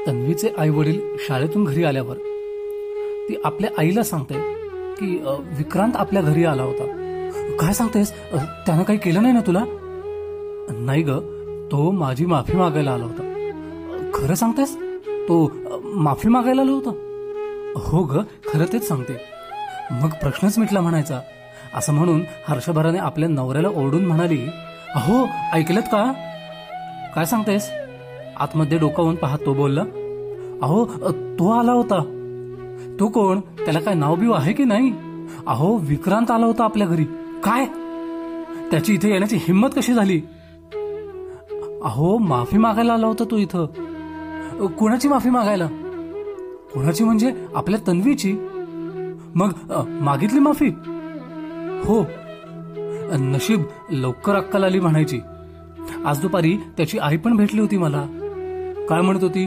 तन्वीचे आई वडील शाळेतून घरी आल्यावर ती आपल्या आईला सांगते की विक्रांत आपल्या घरी आला होता. काय सांगतेस? त्यानं काही केलं नाही ना तुला? नाही ग, तो माझी माफी मागायला आला होता. खरं सांगतेस? तो माफी मागायला आला होता? हो ग, खरं तेच सांगते. मग प्रश्नच मिटला म्हणायचा. असं म्हणून हर्षभराने आपल्या नवऱ्याला ओरडून म्हणाली, अहो ऐकलत का? काय सांगतेस? आतमध्ये डोकावून पाहत तो बोलला, अहो तो आला होता. तो कोण? त्याला काय नाव बिव आहे की नाही? अहो विक्रांत आला होता आपल्या घरी. काय? त्याची इथे येण्याची हिंमत कशी झाली? अहो माफी मागायला आला होता तो इथं. कुणाची माफी मागायला? कुणाची म्हणजे आपल्या तन्वीची. मग मागितली माफी? हो. नशीब लवकर अक्कल आली म्हणायची. आज दुपारी त्याची आई पण भेटली होती मला. काय म्हणत होती?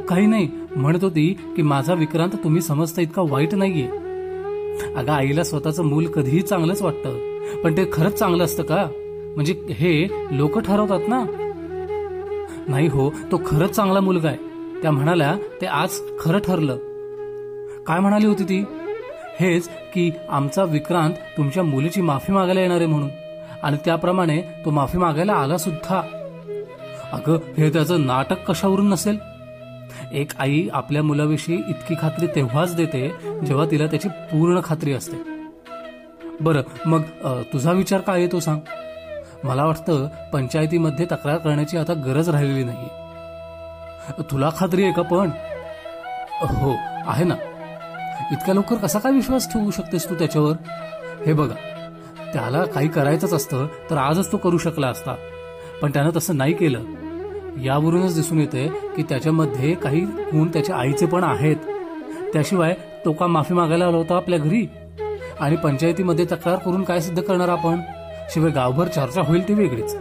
काही नाही, म्हणत होती की माझा विक्रांत तुम्ही समजता इतका वाईट नाहीये. अगं आईला स्वतःचं मूल कधीही चांगलंच वाटतं, पण ते खरंच चांगलं असतं का? म्हणजे हे लोक ठरवतात ना. नाही हो, तो खरंच चांगला मुलगा आहे. त्या म्हणाल्या ते आज खरं ठरलं. काय म्हणाली होती ती? हेच की आमचा विक्रांत तुमच्या मुलीची माफी मागायला येणार आहे म्हणून, आणि त्याप्रमाणे तो माफी मागायला आला सुद्धा. अगं हे त्याचं नाटक कशावरून नसेल? एक आई आपल्या मुलाविषयी इतकी खात्री तेव्हाच देते जेव्हा तिला त्याची पूर्ण खात्री असते. बरं मग तुझा विचार काय आहे तो सांग. मला वाटतं पंचायतीमध्ये तक्रार करण्याची आता गरज राहिलेली नाहीये. तुला खात्री आहे का पण? हो आहे ना. इतक्या लवकर कसा काय विश्वास ठेवू शकतेस तू त्याच्यावर? हे बघा, त्याला काही करायचंच असतं तर आजच तो करू शकला असता, पण त्यानं तसं नाही केलं. यावरूनच दिसून येते की त्याच्यामध्ये काही गुण त्याच्या आईचे पण आहेत. त्याशिवाय तो का माफी मागायला आला होता आपल्या घरी? आणि पंचायतीमध्ये तक्रार करून काय सिद्ध करणार आपण? शिवाय गावभर चर्चा होईल ती वेगळीच.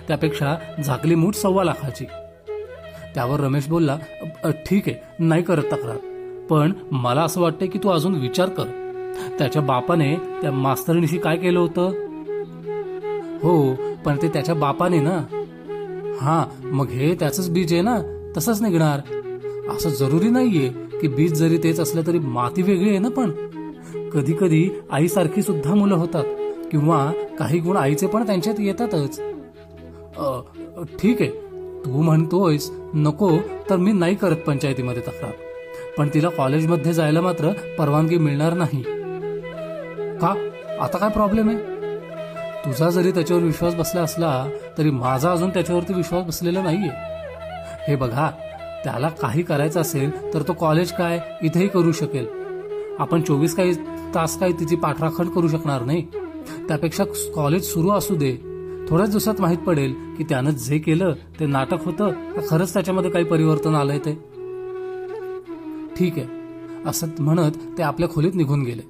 त्यापेक्षा झाकली मूठ 1.25 लाखाची. त्यावर रमेश बोलला, ठीक आहे, नाही करत तक्रार, पण मला असं वाटतंय की तू अजून विचार कर. त्याच्या बापाने त्या मास्तरीणीशी काय केलं होतं? हो, पण ते त्याच्या बापाने ना. हा, मग हे त्याचंच बीज आहे ना, तसंच निघणार. असं जरुरी नाहीये की बीज जरी तेच असलं तरी माती वेगळी आहे ना. पण कधी कधी आईसारखी सुद्धा मुलं होतात, किंवा काही गुण आईचे पण त्यांच्यात येतातच. ठीक आहे, तू म्हणतोयस नको तर मी नाही करत पंचायतीमध्ये तक्रार, पण तिला कॉलेजमध्ये जायला मात्र परवानगी मिळणार नाही. का? आता काय प्रॉब्लेम आहे? तुझा जरी त्याच्यावर विश्वास बसला असला तरी माझा अजून त्याच्यावरती विश्वास बसलेला नाहीये. हे बघा, त्याला काही करायचं असेल तर तो कॉलेज काय इथेही करू शकेल. आपण 24 तास काही तिची पाठराखण करू शकणार नाही. त्यापेक्षा कॉलेज सुरू असू दे. थोड्याच दिवसात माहीत पडेल की त्यानं जे केलं ते नाटक होतं का खरंच त्याच्यामध्ये काही परिवर्तन आलंय ते. ठीक आहे, असं म्हणत ते आपल्या खोलीत निघून गेले.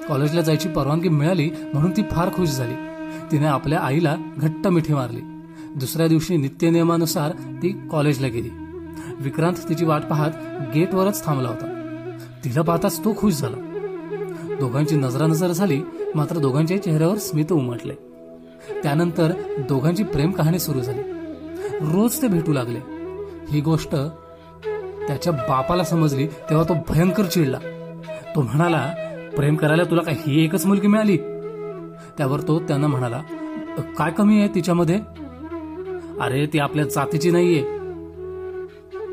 कॉलेजला जायची परवानगी मिळाली म्हणून ती फार खुश झाली. तिने आपल्या आईला घट्ट मिठी मारली. दुसऱ्या दिवशी नित्यनियमानुसार ती कॉलेजला गेली. विक्रांत तिची वाट पाहत गेटवरच थांबला होता. तिला पाहताच तो खुश झाला. दोघांची नजरानजर झाली, मात्र दोघांच्याही चेहऱ्यावर स्मित उमटले. त्यानंतर दोघांची प्रेम कहाणी सुरू झाली. रोज ते भेटू लागले. ही गोष्ट त्याच्या बापाला समजली तेव्हा तो भयंकर चिडला. तो म्हणाला, प्रेम करायला तुला काय ही एकच मुलगी मिळाली? त्यावर तो त्यांना म्हणाला, काय कमी आहे तिच्यामध्ये? अरे ती आपल्या जातीची नाहीये.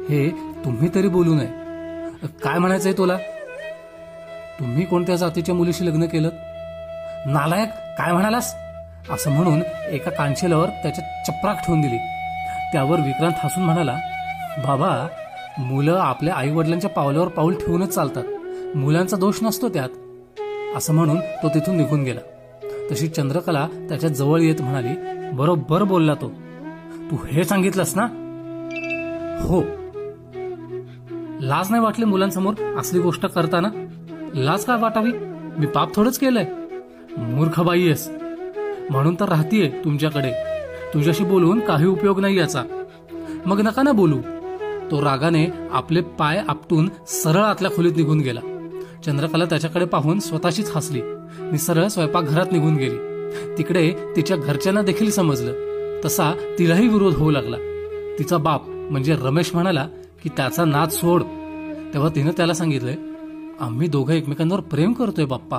हे तुम्ही तरी बोलू नये. काय म्हणायचंय तुला? तुम्ही कोणत्या जातीच्या मुलीशी लग्न केलं? नालायक, काय म्हणालास? असं म्हणून एका कांचेल्यावर त्याच्या चपराक ठेवून दिली. त्यावर विक्रांत हसून म्हणाला, बाबा, मुलं आपल्या आई वडिलांच्या पावलावर पाऊल ठेवूनच चालतात. मुलांचा दोष नसतो त्यात. असं म्हणून तो तिथून निघून गेला. तशी चंद्रकला त्याच्या जवळ येत म्हणाली, बरोबर बोलला तो. तू हे सांगितलंस ना? हो. लाज नाही वाटली मुलांसमोर असली गोष्ट करताना? लाज काय वाटावी? मी पाप थोडंच केलंय. मूर्ख बाई आहेस म्हणून तर राहतीये तुमच्याकडे. तुझ्याशी बोलून काही उपयोग नाही याचा. मग नका ना बोलू. तो रागाने आपले पाय आपटून सरळ आतल्या खोलीत निघून गेला. चंद्रकला त्याच्याकडे पाहून स्वतःशीच हसली आणि सरळ स्वयंपाकघरात निघून गेली. तिकडे तिच्या घरच्यांना देखील समजलं. तसा तिलाही विरोध होऊ लागला. तिचा बाप म्हणजे रमेश म्हणाला की त्याचा नाद सोड, तेव्हा तिनं त्याला सांगितलंय, आम्ही दोघं एकमेकांवर प्रेम करतोय बाप्पा.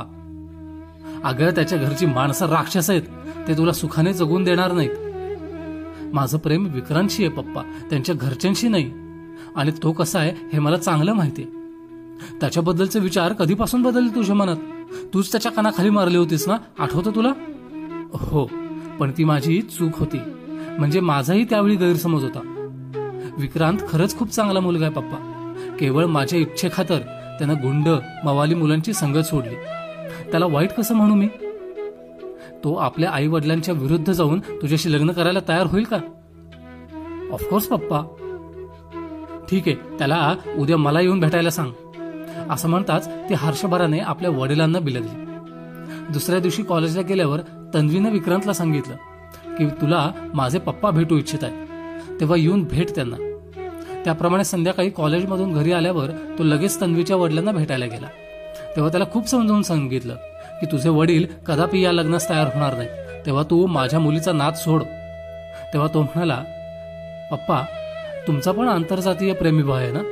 अगं त्याच्या घरची माणसं राक्षस आहेत, ते तुला सुखाने जगून देणार नाहीत. माझं प्रेम विक्रांतशी आहे पप्पा, त्यांच्या घरच्यांशी नाही. आणि तो कसा आहे हे मला चांगलं माहितीये. त्याच्याबद्दलचे विचार कधीपासून बदलले तुझ्या मनात? तूच त्याच्या कानाखाली मारली होतीस ना, आठवतं तुला? हो, पण ती माझी चूक होती. म्हणजे माझाही त्यावेळी गैरसमज होता. विक्रांत खरंच खूप चांगला मुलगा आहे पप्पा. केवळ माझ्या इच्छेखातर त्यानं गुंड मवाली मुलांची संगत सोडली. त्याला वाईट कसं म्हणू मी? तो आपल्या आई वडिलांच्या विरुद्ध जाऊन तुझ्याशी लग्न करायला तयार होईल का? ऑफकोर्स पप्पा. ठीक आहे, त्याला उद्या मला येऊन भेटायला सांग. असं म्हणताच ती हर्षभराने आपल्या वडिलांना बिलगली. दुसऱ्या दिवशी कॉलेजला गेल्यावर तन्वीनं विक्रांतला सांगितलं की तुला माझे पप्पा भेटू इच्छित आहेत, तेव्हा येऊन भेट त्यांना. त्याप्रमाणे संध्याकाळी कॉलेजमधून घरी आल्यावर तो लगेच तन्वीच्या वडिलांना भेटायला गेला. तेव्हा त्याला खूप समजावून सांगितलं की तुझे वडील कदापि या लग्नास तयार होणार नाही, तेव्हा तू माझ्या मुलीचा नाद सोड. तेव्हा तो म्हणाला, पप्पा तुमचा पण आंतरजातीय प्रेमविवाह आहे ना,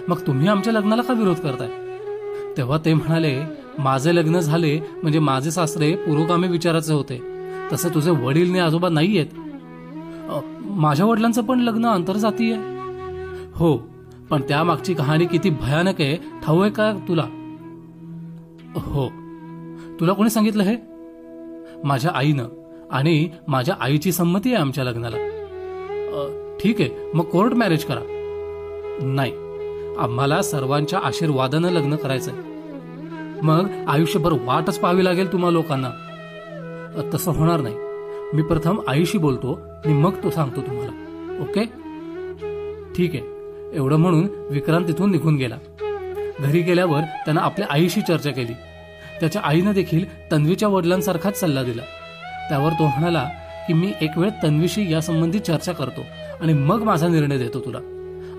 मग तुम्ही आमच्या लग्नाला का विरोध करताय? तेव्हा ते म्हणाले, माझे लग्न झाले म्हणजे माझे सासरे पुरोगामी विचाराचे होते, तसे तुझे वडील ने आजोबा नाही आहेत. माझ्या वडिलांचं पण लग्न आंतरजातीय आहे. हो, पण त्यामागची कहाणी किती भयानक आहे ठाऊक आहे का तुला? हो. तुला कोणी सांगितलं हे? माझ्या आईनं, आणि माझ्या आईची संमती आहे आमच्या लग्नाला. ठीक आहे, मग कोर्ट मॅरेज करा. नाही, आम्हाला सर्वांच्या आशीर्वादानं लग्न करायचंय. मग आयुष्यभर वाटच पाहावी लागेल तुम्हा लोकांना. तसं होणार नाही. मी प्रथम आईशी बोलतो आणि मग तो सांगतो तुम्हाला. ओके? ठीक आहे. एवढं म्हणून विक्रांत तिथून निघून गेला. घरी गेल्यावर त्यानं आपल्या आईशी चर्चा केली. त्याच्या आईनं देखील तन्वीच्या वडिलांसारखाच सल्ला दिला. त्यावर तो म्हणाला की मी एक वेळ तन्वीशी यासंबंधी चर्चा करतो आणि मग माझा निर्णय देतो तुला.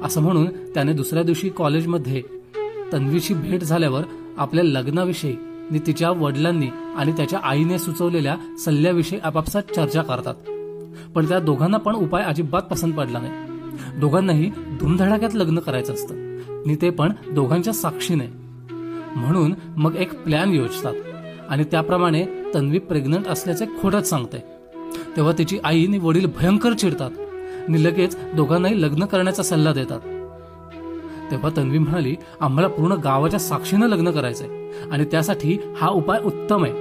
असं म्हणून त्याने दुसऱ्या दिवशी कॉलेजमध्ये तन्वीशी भेट झाल्यावर आपल्या लग्नाविषयी तिच्या वडिलांनी आणि त्याच्या आईने सुचवलेल्या सल्ल्याविषयी आपापसात चर्चा करतात. पण त्या दोघांना पण उपाय अजिबात पसंत पडला नाही. दोघांनाही धुमधडाक्यात लग्न करायचं असतं आणि ते पण दोघांच्या साक्षीने. म्हणून मग एक प्लॅन योजतात आणि त्याप्रमाणे तन्वी प्रेग्नंट असल्याचे खोटच सांगते. तेव्हा तिची आई आणि वडील भयंकर चिडतात आणि लगेच दोघांनाही लग्न करण्याचा सल्ला देतात. तेव्हा तन्वी म्हणाली, आम्हाला पूर्ण गावाच्या साक्षीनं लग्न करायचंय आणि त्यासाठी हा उपाय उत्तम आहे.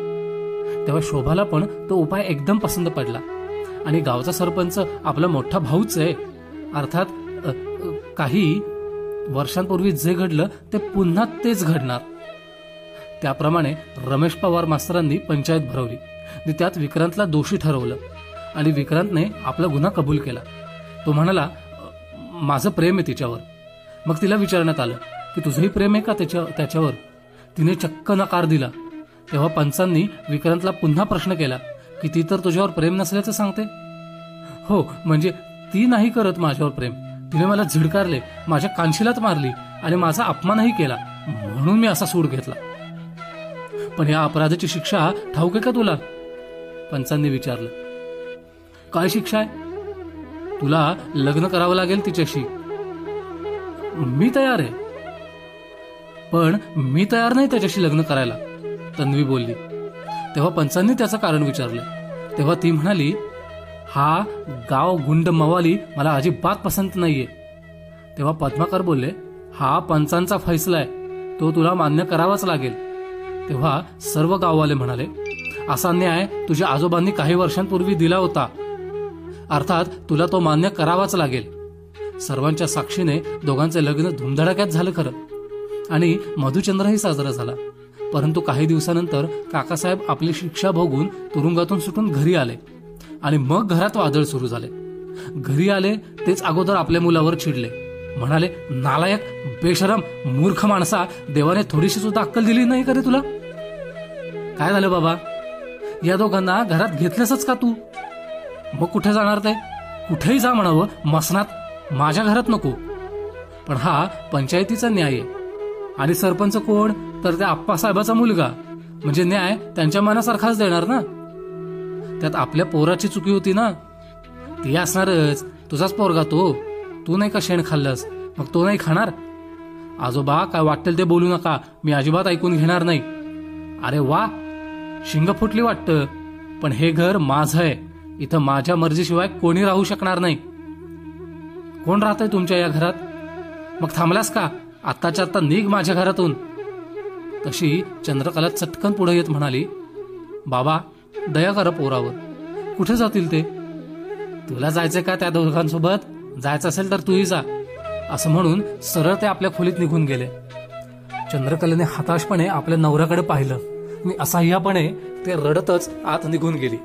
तेव्हा शोभाला पण तो उपाय एकदम पसंत पडला. आणि गावचा सरपंच आपला मोठा भाऊच आहे. अर्थात काही वर्षांपूर्वी जे घडलं ते पुन्हा तेच घडणार. त्याप्रमाणे रमेश पवार मास्तरांनी पंचायत भरवली आणि त्यात विक्रांतला दोषी ठरवलं आणि विक्रांतने आपला गुन्हा कबूल केला. तो म्हणाला, माझं प्रेम आहे तिच्यावर. मग तिला विचारण्यात आलं की तुझंही प्रेम आहे का त्याच्यावर? तिने चक्क नकार दिला. तेव्हा पंचांनी विक्रांतला पुन्हा प्रश्न केला की ती तर तुझ्यावर प्रेम नसल्याचं सांगते. हो, म्हणजे ती नाही करत माझ्यावर प्रेम. तिने मला झिडकारले, माझ्या कानशिलात मारली आणि माझा अपमानही केला, म्हणून मी असा सूड घेतला. पण या अपराधाची शिक्षा ठाऊक आहे का तुला? पंचांनी विचारलं. काय शिक्षा आहे? तुला लग्न करावं लागेल तिच्याशी. मी तयार आहे, पण मी तयार नाही त्याच्याशी लग्न करायला, तन्वी बोलली. तेव्हा पंचांनी त्याचं कारण विचारलं. तेव्हा ती म्हणाली, हा गाव गुंड मवाली मला अजिबात पसंत नाहीये. तेव्हा पद्माकर बोलले, हा पंचांचा फैसला आहे, तो तुला मान्य करावाच लागेल. तेव्हा सर्व गाववाले म्हणाले, असा न्याय तुझ्या आजोबांनी काही वर्षांपूर्वी दिला होता, अर्थात तुला तो मान्य करावाच लागेल. सर्वांच्या साक्षीने दोघांचे लग्न धुमधडाक्यात झालं खरं आणि मधुचंद्रही साजरा झाला. परंतु काही दिवसानंतर काकासाहेब आपली शिक्षा भोगून तुरुंगातून सुटून घरी आले आणि मग घरात वादळ सुरू झाले. घरी आले तेच अगोदर आपल्या मुलावर चिडले. म्हणाले, नालायक, बेशरम, मूर्ख माणसा, देवाने थोडीशी सुद्धा अक्कल दिली नाही का रे तुला? काय झालं बाबा? या दोघांना घरात घेतलंसच का तू? मग कुठे जाणार ते? कुठेही जा म्हणावं, मसनात, माझ्या घरात नको. पण हा पंचायतीचा न्याय आहे आणि सरपंच कोण? तर त्या आप्पासाहेबाचा मुलगा, म्हणजे न्याय त्यांच्या मनासारखाच देणार ना. त्यात आपल्या पोराची चुकी होती ना, ती असणारच, तुझाच पोरगा तो. तू नाही का शेण खाल्लंस, मग तो नाही खाणार? आजोबा काय वाटेल ते बोलू नका, मी अजिबात ऐकून घेणार नाही. अरे वा, शिंग फुटली वाटतं, पण हे घर माझं आहे. इथं माझ्या मर्जीशिवाय कोणी राहू शकणार नाही. कोण राहतंय तुमच्या या घरात? मग थांबलास का? आत्ताच्या आत्ता निघ माझ्या घरातून. तशी चंद्रकला चटकन पुढे येत म्हणाली, बाबा दया करा पोरावर, कुठे जातील ते? तुला जायचंय का त्या दोघांसोबत? जायचं असेल तर तूही जा, असं म्हणून सरळ ते आपल्या खोलीत निघून गेले. चंद्रकलेने हताशपणे आपल्या नवऱ्याकडे पाहिलं आणि असह्यपणे ते रडतच आत निघून गेली.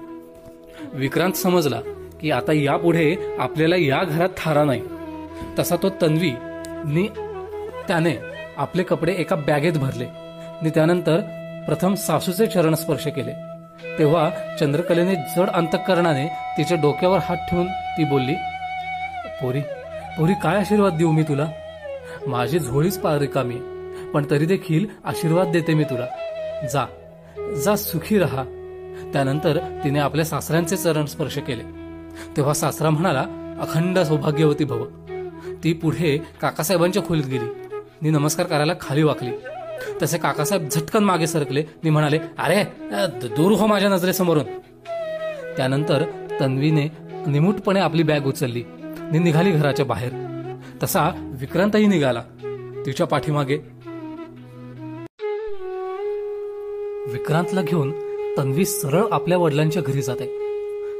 विक्रांत समजला की आता यापुढे आपल्याला या घरात थारा नाही. तसा तो तन्वी त्याने आपले कपडे एका बॅगेत भरले आणि त्यानंतर प्रथम सासूचे चरण स्पर्श केले. तेव्हा चंद्रकलेने जड अंतःकरणाने तिच्या डोक्यावर हात ठेवून ती बोलली, पोरी पोरी काय आशीर्वाद देऊ मी तुला? माझी झोळीच पार रिकामी, पण तरी देखील आशीर्वाद देते मी तुला. जा जा, सुखी राहा. त्यानंतर तिने आपल्या सासऱ्यांचे चरण स्पर्श केले. तेव्हा सासरा म्हणाला, अखंड सौभाग्यवती भव. ती पुढे काकासाहेबांच्या खोलीत गेली आणि नमस्कार करायला खाली वाकली. तसे काकासाहेब झटकन मागे सरकले आणि म्हणाले, अरे दूर हो माझ्या नजरेसमोरून. त्यानंतर तन्वीने निमूटपणे आपली बॅग उचलली आणि निघाली घराच्या बाहेर. तसा विक्रांतही निघाला तिच्या पाठीमागे. विक्रांतला घेऊन तन्वी सरळ आपल्या वडिलांच्या घरी जाते.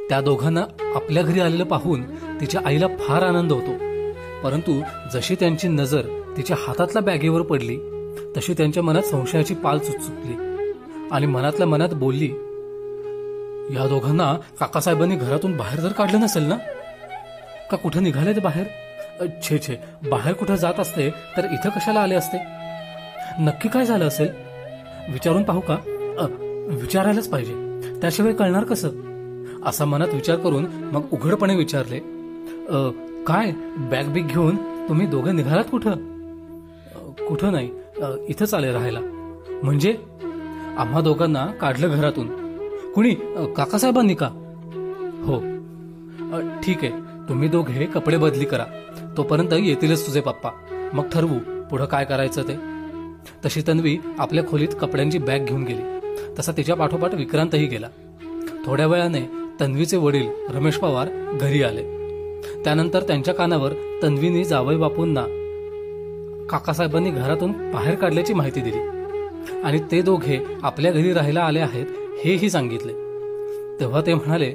त्या दोघांना आपल्या घरी आलेलं पाहून तिच्या आईला फार आनंद होतो. परंतु जशी त्यांची नजर तिच्या हातातल्या बॅगेवर पडली तशी त्यांच्या मनात संशयाची पाल चुचुकली आणि मनातल्या मनात बोलली, या दोघांना काकासाहेबांनी घरातून बाहेर जर काढलं नसेल ना, का कुठं निघाले ते बाहेर? छे छे, बाहेर कुठं जात असते तर इथं कशाला आले असते? नक्की काय झालं असेल? विचारून पाहू का? विचारायलाच पाहिजे, त्याशिवाय कळणार कसं? असा मनात विचार करून मग उघडपणे विचारले, काय बॅग बिग घेऊन तुम्ही दोघं निघालात कुठं? कुठं नाही, इथंच आले राहायला. म्हणजे आम्हा दोघांना काढलं घरातून? कुणी? काकासाहेबांनी का? हो. ठीक आहे, तुम्ही दोघे कपडे बदली करा, तोपर्यंत येतीलच तुझे पप्पा, मग ठरवू पुढं काय करायचं ते. तशी तन्वी आपल्या खोलीत कपड्यांची बॅग घेऊन गेली. तसा तिच्या पाठोपाठ विक्रांतही गेला. थोड्या वेळाने तन्वीचे वडील रमेश पवार घरी आले. त्यानंतर त्यांच्या कानावर तन्वीने जावई बापूंना काकासाहेबांनी घरातून बाहेर काढल्याची माहिती दिली आणि ते दोघे आपल्या घरी राहायला आले आहेत हेही सांगितले. तेव्हा ते म्हणाले,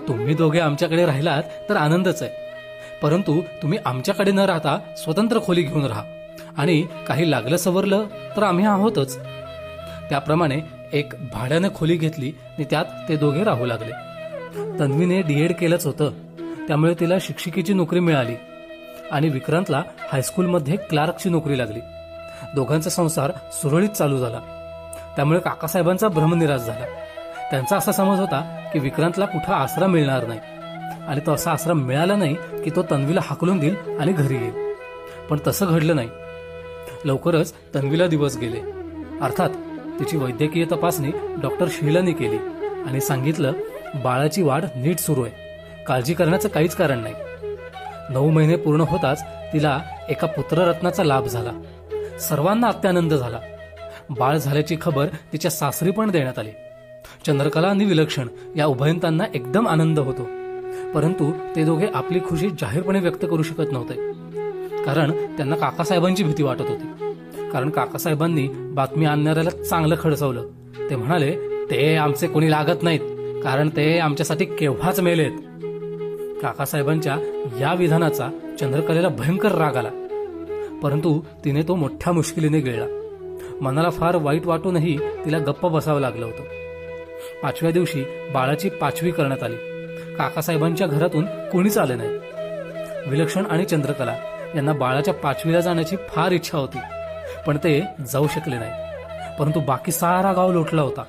तुम्ही दोघे आमच्याकडे राहिलात तर आनंदच आहे, परंतु तुम्ही आमच्याकडे न राहता स्वतंत्र खोली घेऊन राहा आणि काही लागलं सवरलं तर आम्ही आहोतच. त्याप्रमाणे एक भाड्याने खोली घेतली आणि त्यात ते दोघे राहू लागले. तन्वीने डीएड केलंच होतं, त्यामुळे तिला शिक्षिकेची नोकरी मिळाली आणि विक्रांतला हायस्कूलमध्ये क्लार्कची नोकरी लागली. दोघांचा संसार सुरळीत चालू झाला. त्यामुळे काकासाहेबांचा भ्रमनिराश झाला. त्यांचा असा समज होता की विक्रांतला कुठं आसरा मिळणार नाही आणि तो असा आसरा मिळाला नाही की तो तन्वीला हाकलून देईल आणि घरी येईल. पण तसं घडलं नाही. लवकरच तन्वीला दिवस गेले. अर्थात तिची वैद्यकीय तपासणी डॉक्टर शीलाने केली आणि सांगितलं, बाळाची वाढ नीट सुरू आहे, काळजी करण्याचं काहीच कारण नाही. 9 महिने पूर्ण होताच तिला एका पुत्ररत्नाचा लाभ झाला. सर्वांना अत्यानंद झाला. बाळ झाल्याची खबर तिच्या सासरी पण देण्यात आली. चंद्रकला आणि विलक्षण या उभयंतांना एकदम आनंद होतो, परंतु ते दोघे आपली खुशी जाहीरपणे व्यक्त करू शकत नव्हते, कारण त्यांना काकासाहेबांची भीती वाटत होती. कारण काकासाहेबांनी बातमी आणणाऱ्याला चांगलं खडसवलं. ते म्हणाले, ते आमचे कोणी लागत नाहीत, कारण ते आमच्यासाठी केव्हाच मेलेत. काकासाहेबांच्या या विधानाचा चंद्रकलेला भयंकर राग आला, परंतु तिने तो मोठ्या मुश्किलीने गिळला. मनाला फार वाईट वाटूनही तिला गप्प बसावं लागलं होतं. 5व्या दिवशी बाळाची 5वी करण्यात आली. काकासाहेबांच्या घरातून कोणीच आले नाही. विलक्षण आणि चंद्रकला यांना बाळाच्या 5वीला जाण्याची फार इच्छा होती, पण ते जाऊ शकले नाही. परंतु बाकी सारा गाव लोटला होता,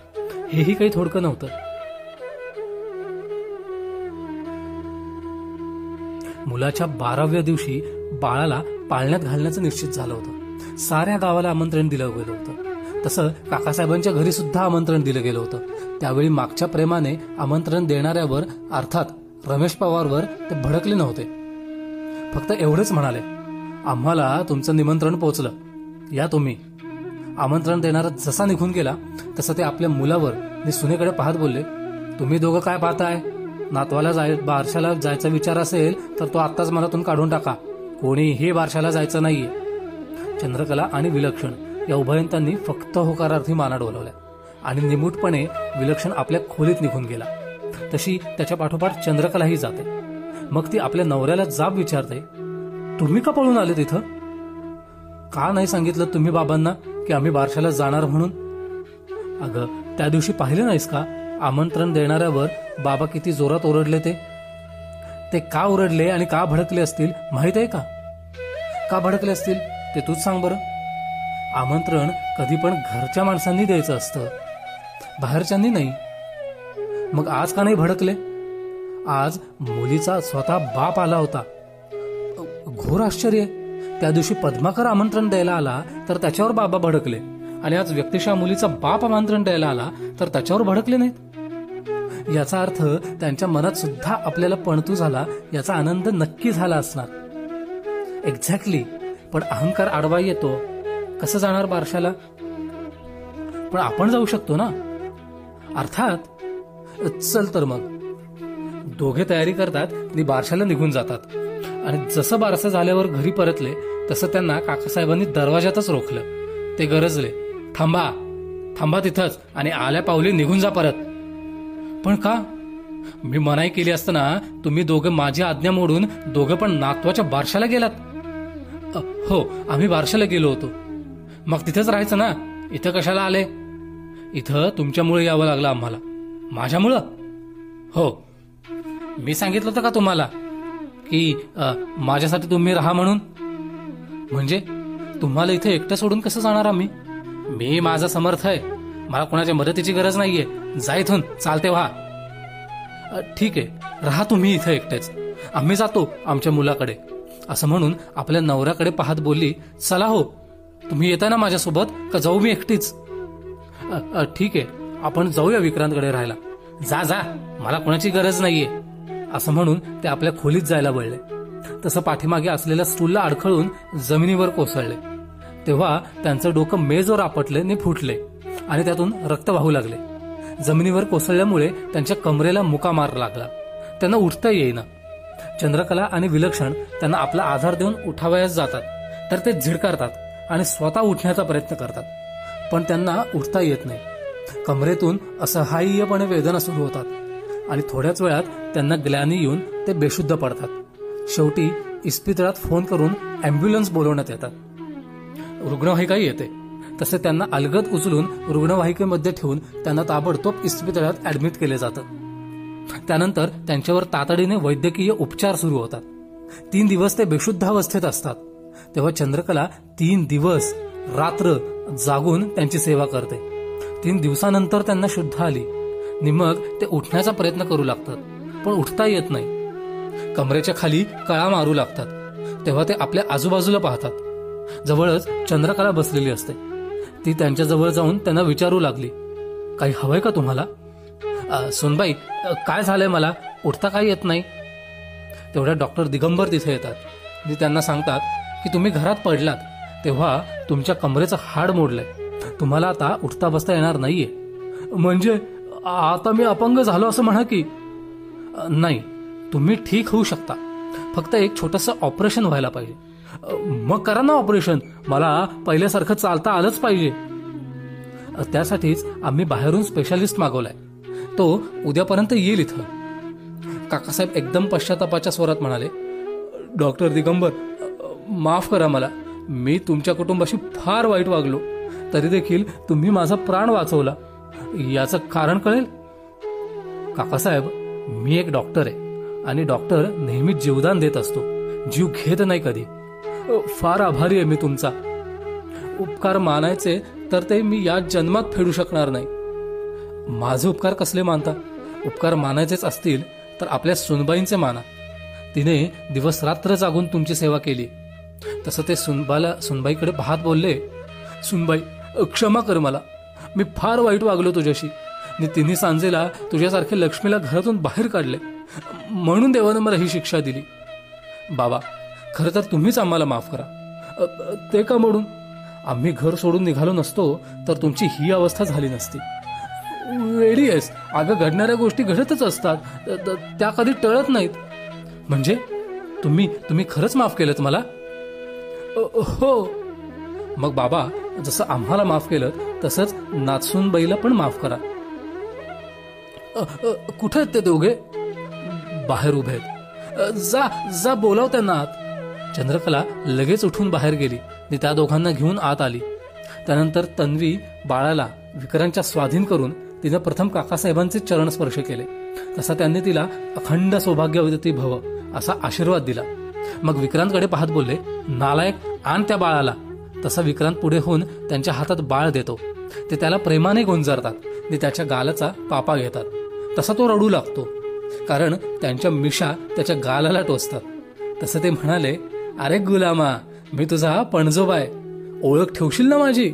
हेही काही थोडकं नव्हतं. मुलाच्या 12व्या दिवशी बाळाला पाळण्यात घालण्याचं निश्चित झालं होतं. साऱ्या गावाला आमंत्रण दिलं गेलं होतं. तसं काकासाहेबांच्या घरी सुद्धा आमंत्रण दिलं गेलं होतं. त्यावेळी मागच्या प्रेमाने आमंत्रण देणाऱ्यावर अर्थात रमेश पवारवर ते भडकले नव्हते. फक्त एवढेच म्हणाले, आम्हाला तुमचं निमंत्रण पोचलं, या तुम्ही. आमंत्रण देणारा जसा निघून गेला तसं ते आपल्या मुलावर आणि सुनेकडे पाहत बोलले, तुम्ही दोघं काय पाहताय? नातवाला बारशाला जायचा विचार असेल तर तो आत्ताच मनातून काढून टाका. कोणीही बारशाला जायचं नाहीये. चंद्रकला आणि विलक्षण या उभयंतांनी फक्त होकारार्थी माना डोलवल्या आणि निमूटपणे विलक्षण आपल्या खोलीत निघून गेला. तशी त्याच्या पाठोपाठ चंद्रकलाही जाते. मग ती आपल्या नवऱ्याला जाब विचारते, तुम्ही का पळून आले तिथं? का नाही सांगितलं तुम्ही बाबांना की आम्ही बारशाला जाणार म्हणून? अगं, त्या दिवशी पाहिलं नाहीस का आमंत्रण देणाऱ्यावर बाबा किती जोरात ओरडले? ते का ओरडले आणि का भडकले असतील माहित आहे का? का भडकले असतील ते तूच सांग बरं. आमंत्रण कधी पण घरच्या माणसांनी द्यायचं असतं, बाहेरच्यांनी नाही. मग आज का नाही भडकले? आज मुलीचा स्वतः बाप आला होता. घोर आश्चर्य. त्या दिवशी पद्माकर आमंत्रण द्यायला आला तर त्याच्यावर बाबा भडकले, आणि आज व्यक्तिशः मुलीचा बाप आमंत्रण द्यायला आला तर त्याच्यावर भडकले नाहीत. याचा अर्थ त्यांच्या मनात सुद्धा आपल्याला पणतू झाला याचा आनंद नक्की झाला असणार. एक्झॅक्टली. पण अहंकार आडवा येतो. कसं जाणार बारशाला? पण आपण जाऊ शकतो ना. अर्थात. चल तर मग. दोघे तयारी करतात आणि बारशाला निघून जातात. आणि जसं बारसं झाल्यावर घरी परतले तसं त्यांना काकासाहेबांनी दरवाजातच रोखलं. ते गरजले, थांबा थांबा तिथंच, आणि आल्या पावली निघून जा परत. पण का? मी मनाई केली असताना तुम्ही दोघं माझी आज्ञा मोडून दोघं पण नातवाच्या बारशाला गेलात. हो, आम्ही बारशाला गेलो होतो. मग तिथंच राहायचं ना. इथं कशाला आले? इथं तुमच्यामुळे यावं लागलं आम्हाला. माझ्यामुळं? हो. मी सांगितलं होतं का तुम्हाला की माझ्यासाठी तुम्ही राहा म्हणून? म्हणजे तुम्हाला इथे एकटं सोडून कसं जाणार आम्ही? मी माझा समर्थ आहे. मला कोणाच्या मदतीची गरज नाहीये. जा इथून, चालते व्हा. ठीक आहे, राहा तुम्ही इथे एकटेच. आम्ही जातो आमच्या मुलाकडे. असं म्हणून आपल्या नवऱ्याकडे पाहत बोलली, चला हो, तुम्ही येता ना माझ्यासोबत, का जाऊ मी एकटीच? ठीक आहे, आपण जाऊया विक्रांतकडे राहायला. जा जा, मला कोणाची गरज नाहीये. असं म्हणून ते आपल्या खोलीत जायला वळले. तसं पाठीमागे असलेल्या स्टूलला अडखळून जमिनीवर कोसळले. तेव्हा त्यांचं डोकं मेजवर आपटले आणि फुटले आणि त्यातून रक्त वाहू लागले. जमिनीवर कोसळल्यामुळे त्यांच्या कमरेला मुका मार लागला. त्यांना उठता येईना. चंद्रकला आणि विलक्षण त्यांना आपला आधार देऊन उठावयास जातात तर ते झिडकारतात आणि स्वतः उठण्याचा प्रयत्न करतात, पण त्यांना उठता येत नाही. कमरेतून असहाय्यपणे वेदना सुरू होतात आणि थोड्याच वेळात त्यांना ग्लानी येऊन ते बेशुद्ध पडतात. शेवटी इस्पितळात फोन करून अँब्युलन्स बोलवण्यात येतात. रुग्णवाहिकाही येते. तसे त्यांना अलगद उचलून रुग्णवाहिकेमध्ये ठेवून त्यांना ताबडतोब इस्पितळात ऍडमिट केले जातं. त्यानंतर त्यांच्यावर तातडीने वैद्यकीय उपचार सुरू होतात. 3 दिवस ते बेशुद्ध अवस्थेत असतात. तेव्हा चंद्रकला 3 दिवस रात्र जागून त्यांची सेवा करते. 3 दिवसानंतर त्यांना शुद्ध आली आणि मग ते उठण्याचा प्रयत्न करू लागतात, पण उठता येत नाही. कमरेच्या खाली कळा मारू लागतात. तेव्हा ते आपल्या आजूबाजूला पाहतात. जवळच चंद्रकला बसलेली असते. ती त्यांच्या जवळ जाऊन त्यांना विचारू लागली, काही हवंय का तुम्हाला? सोनबाई, काय झालंय, मला उठता काय येत नाही. तेवढ्या डॉक्टर दिगंबर तिथे येतात आणि त्यांना सांगतात की तुम्ही घरात पडलात तेव्हा तुमच्या कमरेचं हाड मोडलंय. तुम्हाला आता उठता बसता येणार नाहीये. म्हणजे आता मी अपंग झालो असं म्हणा की? नाही, तुम्ही ठीक होऊ शकता. फक्त एक छोटंसं ऑपरेशन व्हायला पाहिजे. मग करा ना ऑपरेशन. मला पहिल्यासारखं चालता आलंच पाहिजे. त्यासाठीच आम्ही बाहेरून स्पेशालिस्ट मागवलाय. तो उद्यापर्यंत येईल इथं. काकासाहेब एकदम पश्चातापाच्या स्वरात म्हणाले, डॉक्टर दिगंबर, माफ करा मला. मी तुमच्या कुटुंबाशी फार वाईट वागलो, तरी देखील तुम्ही माझा प्राण वाचवला. याचं कारण कळेल? काकासाहेब, मी एक डॉक्टर आहे आणि डॉक्टर नेहमी जीवदान देत असतो, जीव घेत नाही कधी. फार आभारी आहे मी तुमचा. उपकार मानायचे तर ते मी या जन्मात फेडू शकणार नाही. माझे उपकार कसले मानता? उपकार मानायचेच असतील तर आपल्या सुनबाईंचे माना. तिने दिवस रात्र जागून तुमची सेवा केली. तसं ते सुनबाईकडे पाहत बोलले, सुनबाई, क्षमा कर मला. मी फार वाईट वागलो तुझ्याशी. तिन्ही सांजेला तुझ्यासारख्या लक्ष्मीला घरातून बाहेर काढले, म्हणून देवानं मला ही शिक्षा दिली. बाबा, खरं तर तुम्हीच आम्हाला माफ करा. ते का म्हणून? आम्ही घर सोडून निघालो नसतो तर तुमची ही अवस्था झाली नसती. वेडी आहेस अगं, घडणाऱ्या गोष्टी घडतच असतात, त्या कधी टळत नाहीत. म्हणजे तुम्ही खरंच माफ केलं मला? हो. मग बाबा, जसं आम्हाला माफ केलं तसंच नाथसूनबाईला पण माफ करा. कुठे आहेत ते दोघे? बाहेर उभे आहेत. जा बोलाव त्यांना आत. चंद्रकला लगेच उठून बाहेर गेली आणि त्या दोघांना घेऊन आत आली. त्यानंतर तन्वी बाळाला विक्रांतच्या स्वाधीन करून तिनं प्रथम काकासाहेबांचे चरण स्पर्श केले. तसा त्यांनी तिला अखंड सौभाग्यवती भव असा आशीर्वाद दिला. मग विक्रांतकडे पाहत बोलले, नालायक, आण त्या बाळाला. तसा विक्रांत पुढे होऊन त्यांच्या हातात बाळ देतो. ते त्याला प्रेमाने गोंजारतात आणि त्याच्या गालाचा पापा घेतात. तसा तो रडू लागतो, कारण त्यांच्या मिशा त्याच्या गालाला टोचतात. तसं ते म्हणाले, अरे गुलामा, मी तुझा पणजोबा आहे, ओळख ठेवशील ना माझी?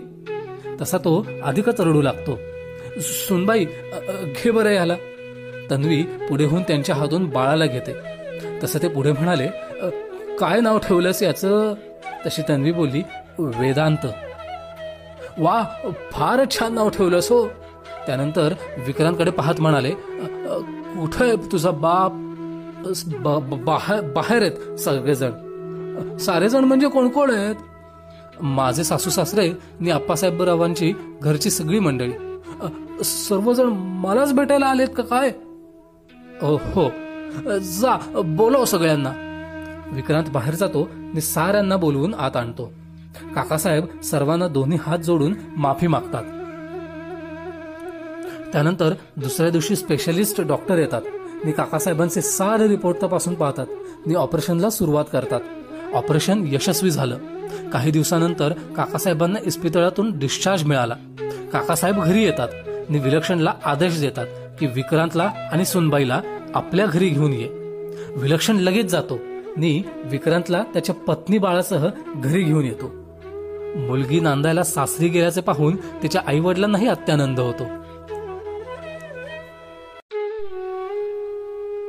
तसा तो अधिकच रडू लागतो. सुनबाई, घे बरं याला. तन्वी पुढे होऊन त्यांच्या हातून बाळाला घेते. तसं ते पुढे म्हणाले, काय नाव ठेवलंस याचं? तशी तन्वी बोलली, वेदांत. वा, फारच छान नाव ठेवलंस हो. त्यानंतर विक्रांतकडे पाहत म्हणाले, कुठे आहे तुझा बाप? बाहेर आहेत सगळेजण. सारेजण म्हणजे कोण कोण आहेत? माझे सासू सासरे आणि आप्पासाहेबरावांची घरची सगळी मंडळी. सर्वजण मलाच भेटायला आलेत का काय? हो, जा बोलव सगळ्यांना. विक्रांत बाहेर जातो आणि साऱ्यांना बोलवून आत आणतो. काकासाहेब सर्वांना दोन्ही हात जोडून माफी मागतात. त्यानंतर दुसऱ्या दिवशी स्पेशलिस्ट डॉक्टर येतात आणि काकासाहेबांचे सारे रिपोर्ट तपासून पाहतात आणि ऑपरेशनला सुरुवात करतात. ऑपरेशन यशस्वी झालं. काही दिवसानंतर काकासाहेबांना इस्पितळातून डिस्चार्ज मिळाला. काकासाहेब घरी येतात आणि विलक्षणला आदेश देतात की विक्रांतला आणि सुनबाईला आपल्या घरी घेऊन ये. विलक्षण लगेच जातो आणि विक्रांतला त्याच्या पत्नी बाळासह घरी घेऊन येतो. मुलगी नांदायला सासरी गेल्याचे पाहून तिच्या आई वडिलांनाही अत्यानंद होतो.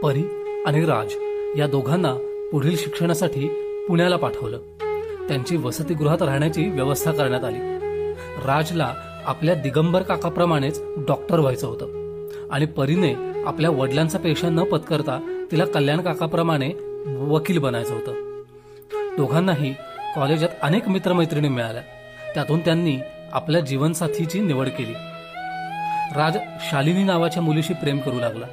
परी आणि राज या दोघांना पुढील शिक्षणासाठी पुण्याला पाठवलं. त्यांची वसतिगृहात राहण्याची व्यवस्था करण्यात आली. राजला आपल्या दिगंबर काकाप्रमाणेच डॉक्टर व्हायचं होतं आणि परीने आपल्या वडिलांचा पेशा न पत्करता तिला कल्याण काकाप्रमाणे वकील बनायचं होतं. दोघांनाही कॉलेजात अनेक मित्रमैत्रिणी मिळाल्या. त्यातून त्यांनी आपल्या जीवनसाथीची निवड केली. राज शालिनी नावाच्या मुलीशी प्रेम करू लागला.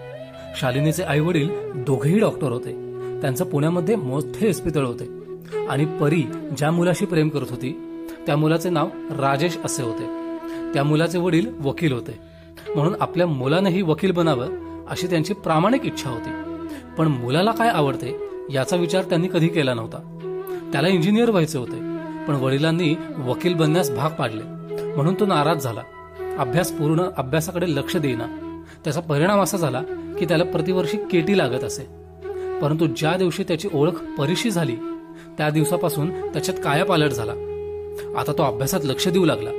शालिनीचे आई वडील दोघेही डॉक्टर होते. त्यांचं पुण्यामध्ये मोठे इस्पितळ होते आणि परी ज्या मुलाशी प्रेम करत होती त्या मुलाचे नाव राजेश असे होते. त्या मुलाचे वडील वकील होते, म्हणून आपल्या मुलानेही वकील बनावं अशी त्यांची प्रामाणिक इच्छा होती. पण मुलाला काय आवडते याचा विचार त्यांनी कधी केला नव्हता. त्याला इंजिनियर व्हायचे होते, पण वडिलांनी वकील बनण्यास भाग पाडले, म्हणून तो नाराज झाला. अभ्यासाकडे लक्ष देईना. त्याचा परिणाम असा झाला की त्याला प्रतिवर्षी केटी लागत असे. परंतु ज्या दिवशी त्याची ओळख परीशी झाली त्या दिवसापासून त्याच्यात कायापालट झाला. आता तो अभ्यासात लक्ष देऊ लागला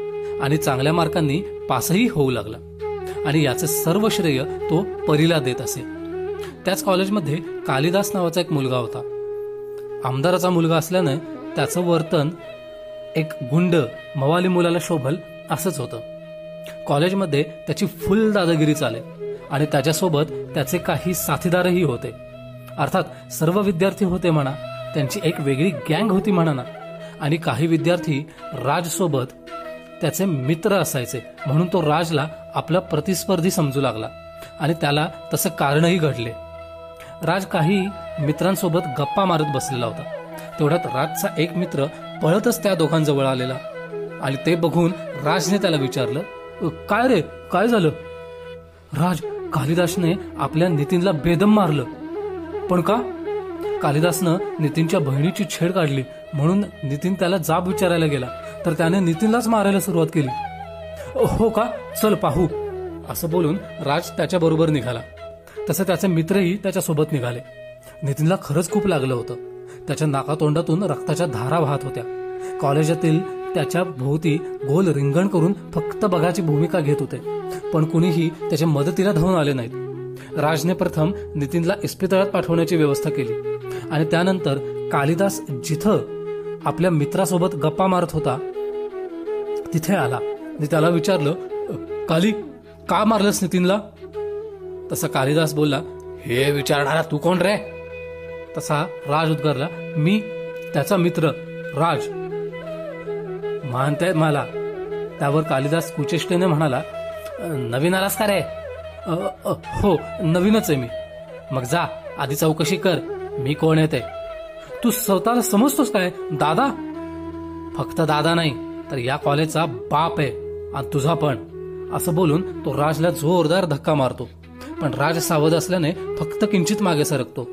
आणि चांगल्या मार्कांनी पासही होऊ लागला आणि याचे सर्व श्रेय तो परीला देत असे. त्याच कॉलेजमध्ये कालिदास नावाचा एक मुलगा होता. आमदाराचा मुलगा असल्यानं त्याचं वर्तन एक गुंड मवाली मुलाला शोभल असंच होतं. कॉलेजमध्ये त्याची फुल दादागिरी चाले आणि त्याच्यासोबत त्याचे काही साथीदारही होते. अर्थात सर्व विद्यार्थी होते म्हणा, त्यांची एक वेगळी गँग होती म्हणा ना. आणि काही विद्यार्थी राजसोबत त्याचे मित्र असायचे, म्हणून तो राजला आपला प्रतिस्पर्धी समजू लागला आणि त्याला तसं कारणही घडले. राज काही मित्रांसोबत गप्पा मारत बसलेला होता. तेवढ्यात राजचा एक मित्र पळतच त्या दोघांजवळ आलेला आणि ते बघून राजने त्याला विचारलं, काय रे, काय झालं? राज, कालिदासने आपल्या नितीनला बेदम मारलं. पण का? कालिदासनं नितीनच्या बहिणीची छेड काढली म्हणून नितीन त्याला जाब विचारायला गेला तर त्याने नितीनलाच मारायला सुरुवात केली. हो का, चल पाहू, असं बोलून राज त्याच्याबरोबर निघाला. तसं त्याचे मित्रही त्याच्यासोबत निघाले. नितीनला खरंच खूप लागलं होतं. त्याच्या नाकातोंडातून रक्ताच्या धारा वाहत होत्या. कॉलेजातील त्याच्या भोवती गोल रिंगण करून फक्त बघाची भूमिका घेत होते, पण कुणीही त्याच्या मदतीला धावून आले नाहीत. राजने प्रथम नितीनला इस्पितळात पाठवण्याची व्यवस्था केली आणि त्यानंतर कालिदास जिथं आपल्या मित्रासोबत गप्पा मारत होता तिथे आला आणि त्याला विचारलं, काली, का मारलंस नितीनला? तसा कालिदास बोलला, हे विचारणारा तू कोण रे? तसा राज उद्गारला, मी त्याचा मित्र राज. मानतायत मला? त्यावर कालिदास कुचेष्टेने म्हणाला, नवीन आलास का रे? हो, नवीनच आहे मी. मग जा आधी चौकशी कर, मी कोण आहे ते. तू स्वतःला समजतोस काय दादा? फक्त दादा नाही तर या कॉलेजचा बाप आहे, आणि तुझा पण. असं बोलून तो राजला जोरदार धक्का मारतो. पण राज सावध असल्याने फक्त किंचित मागे सरकतो.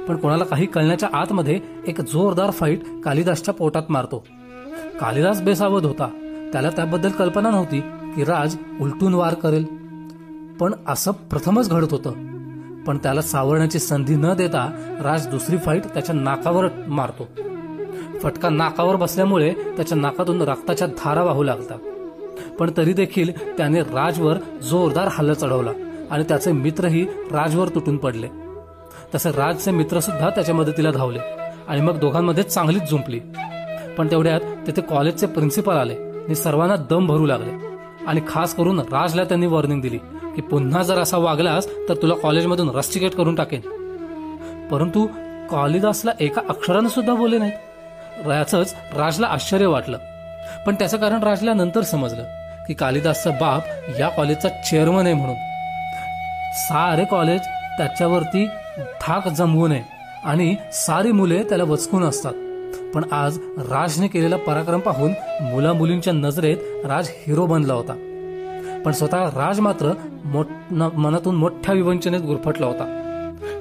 पण कोणाला काही कळण्याच्या आतमध्ये एक जोरदार फाईट कालिदासच्या पोटात मारतो. कालिदास बेसावध होता. त्याला त्याबद्दल कल्पना नव्हती की राज उलटून वार करेल. पण असं प्रथमच घडत होतं. पण त्याला सावरण्याची संधी न देता राज दुसरी फाईट त्याच्या नाकावर मारतो. फटका नाकावर बसल्यामुळे त्याच्या नाकातून रक्ताच्या धारा वाहू लागतात. पण तरी देखील त्याने राजवर जोरदार हल्ला चढवला आणि त्याचे मित्रही राजवर तुटून पडले. तसे राजचे मित्र सुद्धा त्याच्या मदतीला धावले आणि मग दोघांमध्ये चांगलीच जुंपली. पण तेवढ्यात तिथे कॉलेजचे प्रिन्सिपल आले आणि सर्वांना दम भरू लागले. आणि खास करून राजला त्यांनी वॉर्निंग दिली की पुन्हा जर असा वागलास तर तुला कॉलेजमधून रस्टिकेट करून टाकेन. परंतु कालिदासला एका अक्षरानं सुद्धा बोलले नाहीत. याचंच राजला आश्चर्य वाटलं. पण त्याचं कारण राजला नंतर समजलं की कालिदासचा बाप या कॉलेजचा चेअरमन आहे म्हणून. सारे कॉलेज त्याच्यावरती धाक जमवू नये आणि सारी मुले त्याला वचकून असतात. पण आज राजने केलेला पराक्रम पाहून मुला मुलींच्या नजरेत राज हिरो बनला होता. पण स्वतः राज मात्र मनातून मोठ्या विवंचनेत गुरफटला होता.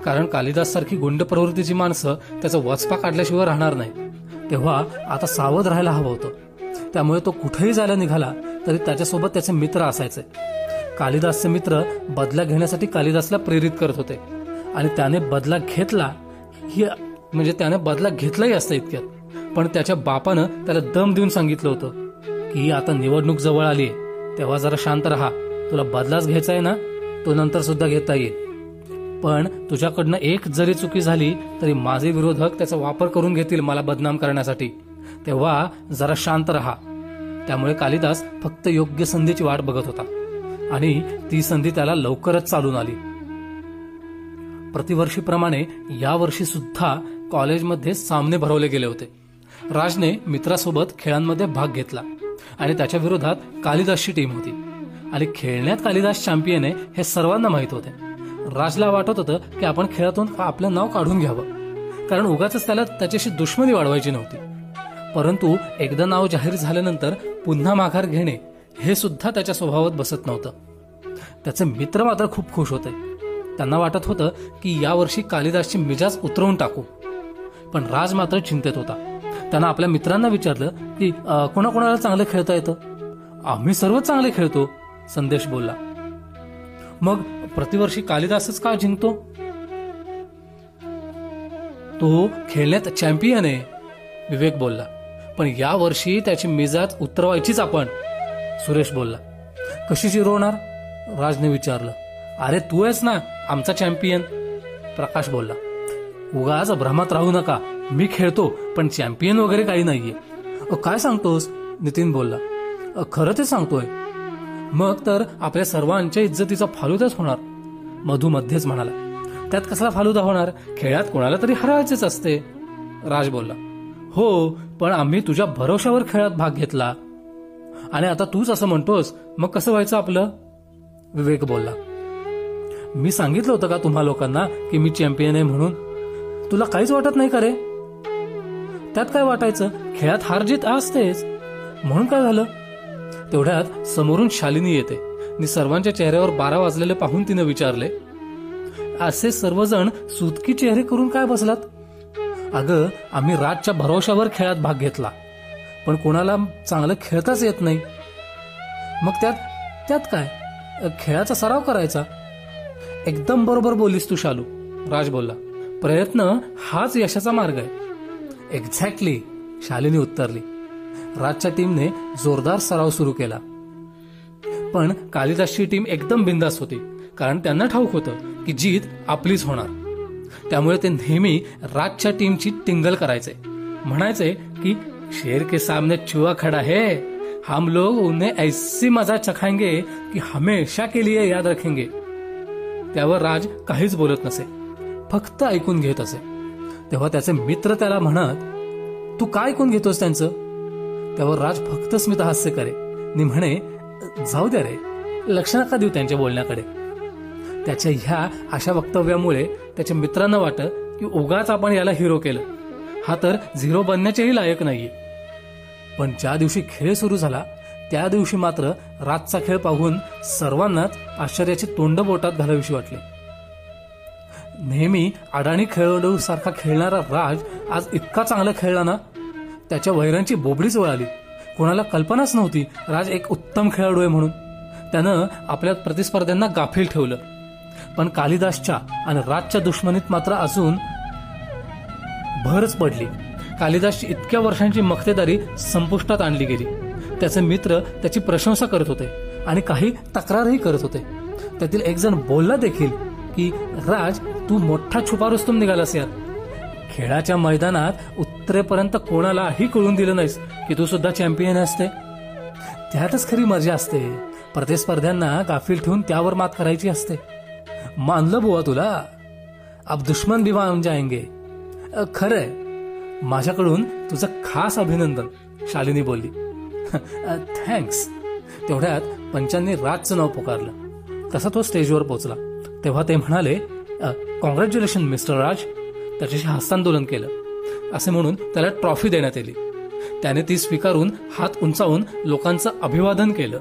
कारण कालिदास सारखी गुंड प्रवृत्तीची माणसं त्याचा वचपा काढल्याशिवाय राहणार नाही. तेव्हा आता सावध राहायला हवं होतं. त्यामुळे तो कुठेही जायला निघाला तरी त्याच्यासोबत त्याचे मित्र असायचे. कालिदासचे मित्र बदला घेण्यासाठी कालिदासला प्रेरित करत होते आणि त्याने बदला घेतला त्याने बदला घेतलाही असता इतक्यात. पण त्याच्या बापानं त्याला दम देऊन सांगितलं होतं की आता निवडणूक जवळ आली आहे, तेव्हा जरा शांत राहा. तुला बदलाच घ्यायचा आहे ना, तो नंतर सुद्धा घेता येईल. पण तुझ्याकडनं एक जरी चुकी झाली तरी माझे विरोधक त्याचा वापर करून घेतील मला बदनाम करण्यासाठी. तेव्हा जरा शांत राहा. त्यामुळे कालिदास फक्त योग्य संधीची वाट बघत होता आणि ती संधी त्याला लवकरच चालून आली. प्रतिवर्षीप्रमाणे यावर्षी सुद्धा कॉलेजमध्ये सामने भरवले गेले होते. राजने मित्रासोबत खेळांमध्ये भाग घेतला आणि त्याच्या विरोधात कालिदासची टीम होती. आणि खेळण्यात कालिदास चॅम्पियन आहे हे सर्वांना माहित होते. राजला वाटत होतं की आपण खेळातून आपलं नाव काढून घ्यावं, कारण उगाच त्याला त्याच्याशी दुश्मनी वाढवायची नव्हती. परंतु एकदा नाव जाहीर झाल्यानंतर पुन्हा माघार घेणे हे सुद्धा त्याच्या स्वभावात बसत नव्हतं. त्याचे मित्र मात्र खूप खुश होते. त्यांना वाटत होतं की यावर्षी कालिदासची मिजाज उतरवून टाकू. पण राज मात्र चिंतेत होता. त्यानं आपल्या मित्रांना विचारलं की कोणाकोणाला चांगलं खेळता येतं? आम्ही सर्व चांगले खेळतो, संदेश बोलला. मग प्रतिवर्षी कालिदासच का जिंकतो? तो खेळण्यात चॅम्पियन आहे, विवेक बोलला. पण यावर्षी त्याची मिजाज उतरवायचीच आपण, सुरेश बोलला. कशी जिरवणार? राजने विचारलं. अरे तू आहेस ना आमचा चॅम्पियन, प्रकाश बोलला. उगाच भ्रमात राहू नका, मी खेळतो पण चॅम्पियन वगैरे काही नाहीये. काय सांगतोस? नितीन बोलला. खरं ते सांगतोय. मग तर आपल्या सर्वांच्या इज्जतीचा फालुदाच होणार, मधू मध्येच म्हणाला. त्यात कसला फालुदा होणार? खेळात कोणाला तरी हरायचेच असते, राज बोलला. हो, पण आम्ही तुझ्या भरोशावर खेळात भाग घेतला आणि आता तूच असं म्हणतोस, मग कसं व्हायचं आपलं? विवेक बोलला. मी सांगितलं होतं का तुम्हा लोकांना की मी चॅम्पियन आहे म्हणून? तुला काहीच वाटत नाही का रे? त्यात काय वाटायचं, खेळात हार जीत असतेच. म्हणून काय झालं? तेवढ्यात समोरून शालिनी येते आणि सर्वांच्या चेहऱ्यावर 12 वाजलेले पाहून तिने विचारले, असे सर्वजण सुतकी चेहरे करून काय बसलात? अगं, आम्ही राजच्या भरोशावर खेळात भाग घेतला, पण कोणाला चांगलं खेळताच येत नाही. मग त्यात काय, खेळाचा सराव करायचा. एकदम बरोबर बोलीस तू शालू, राज बोलला. प्रयत्न हाच यशाचा मार्ग आहे. एक्झॅक्टली, शालिनी उत्तरली. राजच्या टीमने जोरदार सराव सुरू केला. पण कालिदासची टीम एकदम बिंदास होती, कारण त्यांना ठाऊक होतं की जीत आपलीच होणार. त्यामुळे ते नेहमी राजच्या टीमची टिंगल करायचे, म्हणायचे की शेर के सामने चूहा खडा है, हम लोग उन्हें ऐसी मजा चखाएंगे की हमेशा के लिए याद रखेंगे. त्यावर राज काहीच बोलत नसे, फक्त ऐकून घेत असे. तेव्हा त्याचे मित्र त्याला म्हणत, तू काय ऐकून घेतोस त्यांचं? त्यावर राज फक्त स्मितहास्य करे नि म्हणे, जाऊ द्या रे, लक्ष नका देऊ त्यांच्या बोलण्याकडे. त्याच्या ह्या अशा वक्तव्यामुळे त्याच्या मित्रांना वाटत की उगाच आपण याला हिरो केलं, हा तर झिरो बनण्याचेही लायक नाहीये. पण ज्या दिवशी खेळ सुरू झाला त्या दिवशी मात्र राजचा खेळ पाहून सर्वांनाच आश्चर्याची तोंड बोटात घालावीशी वाटले. नेहमी अडाणी खेळाडू सारखा खेळणारा राज आज इतका चांगला खेळला ना, त्याच्या वैरांची बोबडीच वळाली. कोणाला कल्पनाच नव्हती राज एक उत्तम खेळाडू आहे म्हणून. त्यानं आपल्या प्रतिस्पर्ध्यांना गाफील ठेवलं. पण कालिदासच्या आणि राजच्या दुश्मनीत मात्र अजून भरच पडली. कालिदासची इतक्या वर्षांची मक्तेदारी संपुष्टात आणली गेली. त्याचे मित्र त्याची प्रशंसा करत होते आणि काही तक्रारही करत होते. त्यातील एक जण बोलला देखील की राज, तू मोठा छुपा रुस्तम निघालास यार. खेळाच्या मैदानात उत्तरेपर्यंत कोणालाही कळून दिलं नाहीस की तू सुद्धा चॅम्पियन असते. त्यातच खरी मजा असते. प्रतिस्पर्ध्यांना गाफील ठेवून त्यावर मात करायची असते. मानलं बुवा तुला, अब दुश्मन भी मान जाएंगे. खरंय, माझ्याकडून तुझं खास अभिनंदन, शालिनी बोलली. थँक्स. तेवढ्यात पंचांनी राजचं नाव पुकारलं. तसा तो स्टेजवर पोहोचला तेव्हा ते म्हणाले, कॉंग्रॅच्युलेशन मिस्टर राज. त्याच्याशी हस्तांदोलन केलं. असे म्हणून त्याला ट्रॉफी देण्यात आली. त्याने ती स्वीकारून हात उंचावून लोकांचं अभिवादन केलं.